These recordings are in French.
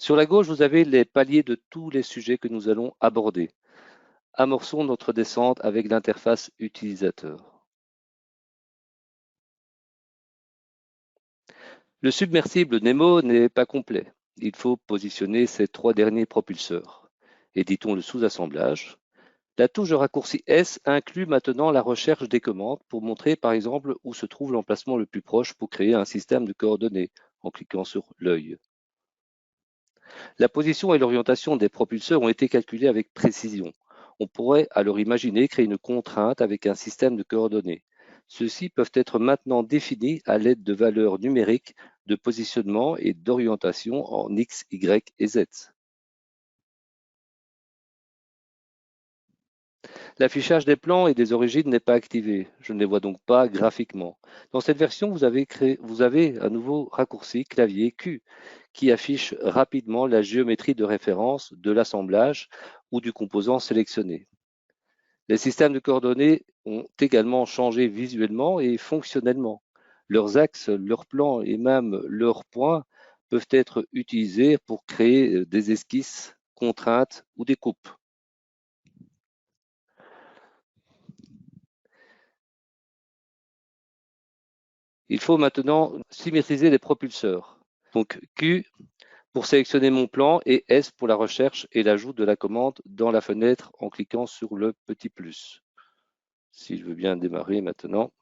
Sur la gauche, vous avez les paliers de tous les sujets que nous allons aborder. Amorçons notre descente avec l'interface utilisateur. Le submersible Nemo n'est pas complet. Il faut positionner ces 3 derniers propulseurs. Éditons le sous-assemblage. La touche de raccourci S inclut maintenant la recherche des commandes pour montrer par exemple où se trouve l'emplacement le plus proche pour créer un système de coordonnées en cliquant sur l'œil. La position et l'orientation des propulseurs ont été calculées avec précision. On pourrait alors imaginer créer une contrainte avec un système de coordonnées. Ceux-ci peuvent être maintenant définis à l'aide de valeurs numériques de positionnement et d'orientation en X, Y et Z. L'affichage des plans et des origines n'est pas activé. Je ne les vois donc pas graphiquement. Dans cette version, vous avez un nouveau raccourci clavier Q qui affiche rapidement la géométrie de référence de l'assemblage ou du composant sélectionné. Les systèmes de coordonnées ont également changé visuellement et fonctionnellement. Leurs axes, leurs plans et même leurs points peuvent être utilisés pour créer des esquisses, contraintes ou des coupes. Il faut maintenant symétriser les propulseurs. Donc Q pour sélectionner mon plan et S pour la recherche et l'ajout de la commande dans la fenêtre en cliquant sur le petit plus. Si je veux bien démarrer maintenant.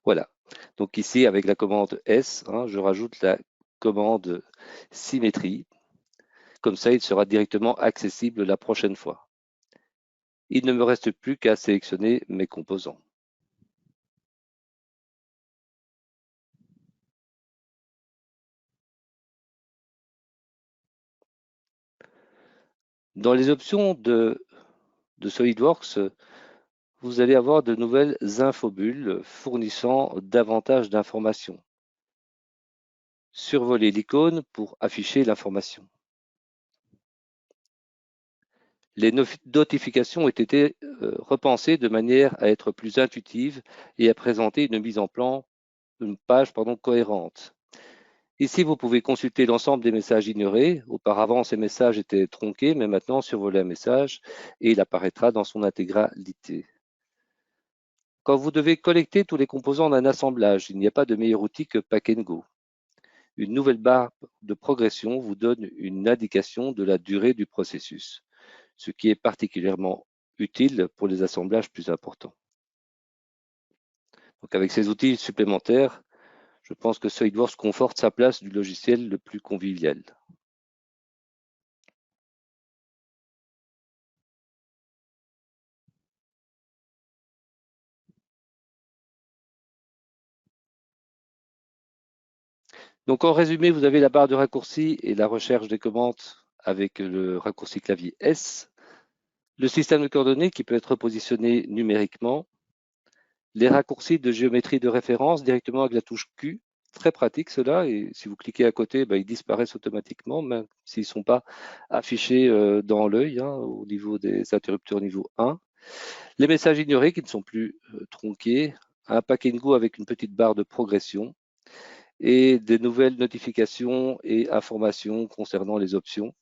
Voilà. Donc ici, avec la commande S, je rajoute la commande symétrie. Comme ça, il sera directement accessible la prochaine fois. Il ne me reste plus qu'à sélectionner mes composants. Dans les options de SolidWorks, vous allez avoir de nouvelles infobulles fournissant davantage d'informations. Survoler l'icône pour afficher l'information. Les notifications ont été repensées de manière à être plus intuitives et à présenter une page cohérente. Ici, vous pouvez consulter l'ensemble des messages ignorés. Auparavant, ces messages étaient tronqués, mais maintenant, survolez un message et il apparaîtra dans son intégralité. Quand vous devez collecter tous les composants d'un assemblage, il n'y a pas de meilleur outil que Pack & Go. Une nouvelle barre de progression vous donne une indication de la durée du processus, ce qui est particulièrement utile pour les assemblages plus importants. Donc avec ces outils supplémentaires, je pense que SolidWorks conforte sa place du logiciel le plus convivial. Donc en résumé, vous avez la barre de raccourci et la recherche des commandes avec le raccourci clavier S, le système de coordonnées qui peut être positionné numériquement, les raccourcis de géométrie de référence directement avec la touche Q, très pratique cela, et si vous cliquez à côté, ils disparaissent automatiquement, même s'ils ne sont pas affichés dans l'œil au niveau des interrupteurs niveau 1. Les messages ignorés qui ne sont plus tronqués, un Pack & Go avec une petite barre de progression, et des nouvelles notifications et informations concernant les options.